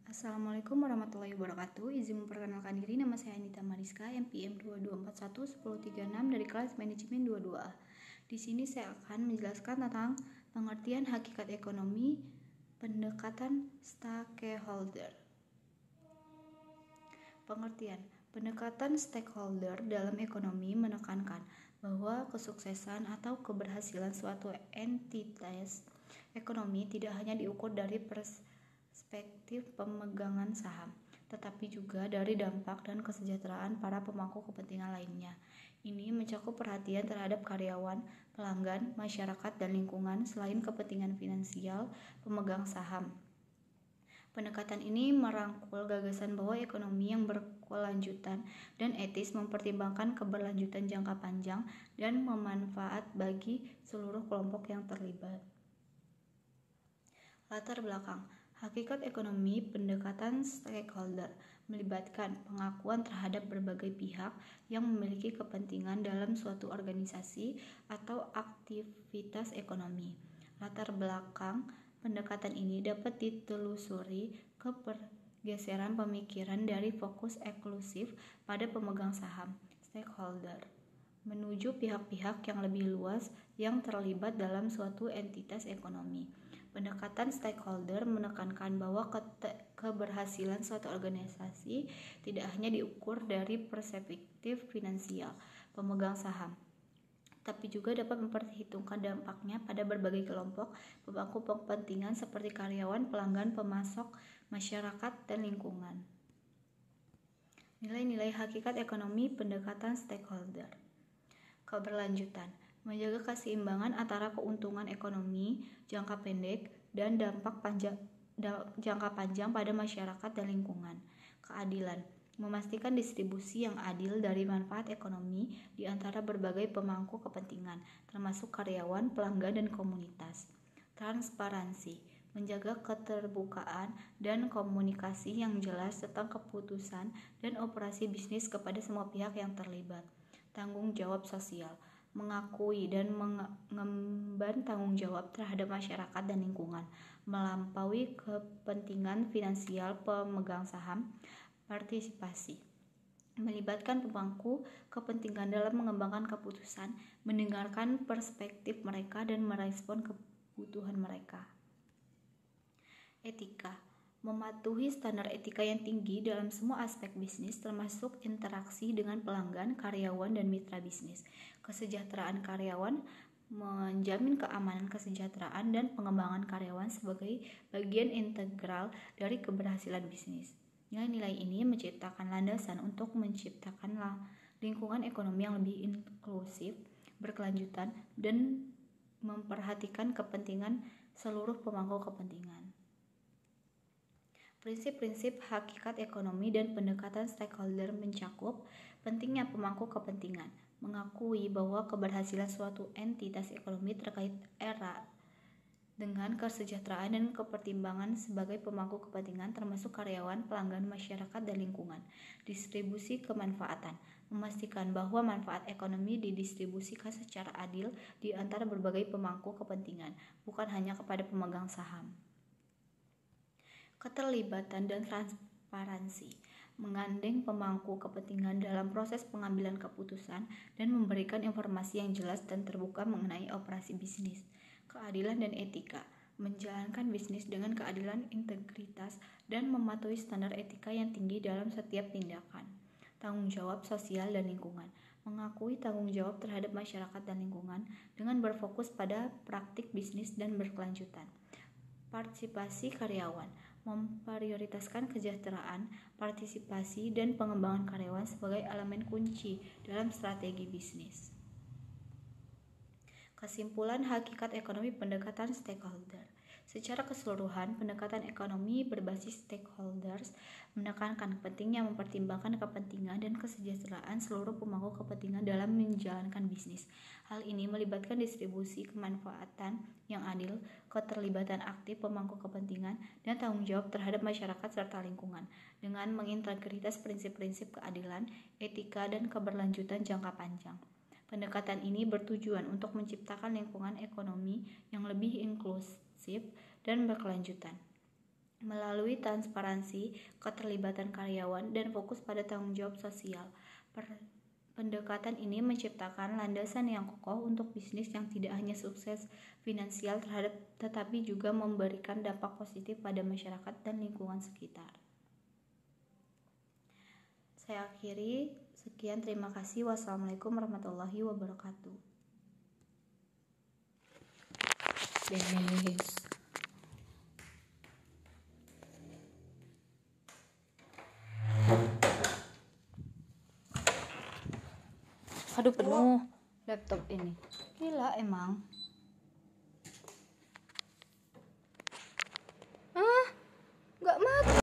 Assalamualaikum warahmatullahi wabarakatuh. Izin memperkenalkan diri, nama saya Anita Mariska, NPM 22411036 dari kelas manajemen 22A. Di sini saya akan menjelaskan tentang pengertian hakikat ekonomi, pendekatan stakeholder. Pengertian pendekatan stakeholder dalam ekonomi menekankan bahwa kesuksesan atau keberhasilan suatu entitas ekonomi tidak hanya diukur dari perspektif pemegangan saham, tetapi juga dari dampak dan kesejahteraan para pemangku kepentingan lainnya. Ini mencakup perhatian terhadap karyawan, pelanggan, masyarakat, dan lingkungan selain kepentingan finansial pemegang saham. Pendekatan ini merangkul gagasan bahwa ekonomi yang berkelanjutan dan etis mempertimbangkan keberlanjutan jangka panjang dan memanfaat bagi seluruh kelompok yang terlibat. Latar belakang hakikat ekonomi pendekatan stakeholder melibatkan pengakuan terhadap berbagai pihak yang memiliki kepentingan dalam suatu organisasi atau aktivitas ekonomi. Latar belakang pendekatan ini dapat ditelusuri ke pergeseran pemikiran dari fokus eksklusif pada pemegang saham, stakeholder, menuju pihak-pihak yang lebih luas yang terlibat dalam suatu entitas ekonomi. Pendekatan stakeholder menekankan bahwa keberhasilan suatu organisasi tidak hanya diukur dari perspektif finansial pemegang saham, tapi juga dapat memperhitungkan dampaknya pada berbagai kelompok pemangku kepentingan seperti karyawan, pelanggan, pemasok, masyarakat, dan lingkungan. Nilai-nilai hakikat ekonomi pendekatan stakeholder. Keberlanjutan menjaga keseimbangan antara keuntungan ekonomi jangka pendek dan dampak jangka panjang pada masyarakat dan lingkungan. Keadilan memastikan distribusi yang adil dari manfaat ekonomi di antara berbagai pemangku kepentingan, termasuk karyawan, pelanggan, dan komunitas. Transparansi menjaga keterbukaan dan komunikasi yang jelas tentang keputusan dan operasi bisnis kepada semua pihak yang terlibat. Tanggung jawab sosial mengakui dan mengemban tanggung jawab terhadap masyarakat dan lingkungan melampaui kepentingan finansial pemegang saham. Partisipasi melibatkan pemangku kepentingan dalam mengembangkan keputusan, mendengarkan perspektif mereka, dan merespon kebutuhan mereka. Etika mematuhi standar etika yang tinggi dalam semua aspek bisnis, termasuk interaksi dengan pelanggan, karyawan, dan mitra bisnis. Kesejahteraan karyawan menjamin keamanan kesejahteraan dan pengembangan karyawan sebagai bagian integral dari keberhasilan bisnis. Nilai-nilai ini menciptakan landasan untuk menciptakan lingkungan ekonomi yang lebih inklusif, berkelanjutan, dan memperhatikan kepentingan seluruh pemangku kepentingan. Prinsip-prinsip hakikat ekonomi dan pendekatan stakeholder mencakup pentingnya pemangku kepentingan, mengakui bahwa keberhasilan suatu entitas ekonomi terkait erat dengan kesejahteraan dan kepertimbangan sebagai pemangku kepentingan termasuk karyawan, pelanggan, masyarakat, dan lingkungan. Distribusi kemanfaatan memastikan bahwa manfaat ekonomi didistribusikan secara adil di antara berbagai pemangku kepentingan, bukan hanya kepada pemegang saham. Keterlibatan dan transparansi menggandeng pemangku kepentingan dalam proses pengambilan keputusan dan memberikan informasi yang jelas dan terbuka mengenai operasi bisnis. Keadilan dan etika menjalankan bisnis dengan keadilan, integritas, dan mematuhi standar etika yang tinggi dalam setiap tindakan. Tanggung jawab sosial dan lingkungan mengakui tanggung jawab terhadap masyarakat dan lingkungan dengan berfokus pada praktik bisnis dan berkelanjutan. Partisipasi karyawan memprioritaskan kesejahteraan, partisipasi, dan pengembangan karyawan sebagai elemen kunci dalam strategi bisnis. Kesimpulan hakikat ekonomi pendekatan stakeholder. Secara keseluruhan, pendekatan ekonomi berbasis stakeholders menekankan pentingnya mempertimbangkan kepentingan dan kesejahteraan seluruh pemangku kepentingan dalam menjalankan bisnis. Hal ini melibatkan distribusi kemanfaatan yang adil, keterlibatan aktif pemangku kepentingan, dan tanggung jawab terhadap masyarakat serta lingkungan, dengan mengintegritas prinsip-prinsip keadilan, etika, dan keberlanjutan jangka panjang. Pendekatan ini bertujuan untuk menciptakan lingkungan ekonomi yang lebih inklusif dan berkelanjutan. melalui transparansi, keterlibatan karyawan, dan fokus pada tanggung jawab sosial. Pendekatan ini menciptakan landasan yang kokoh untuk bisnis yang tidak hanya sukses finansial tetapi juga memberikan dampak positif pada masyarakat dan lingkungan sekitar. Saya akhiri, sekian, terima kasih. Wassalamualaikum warahmatullahi wabarakatuh. Beres. Aduh, penuh laptop ini. Gila emang.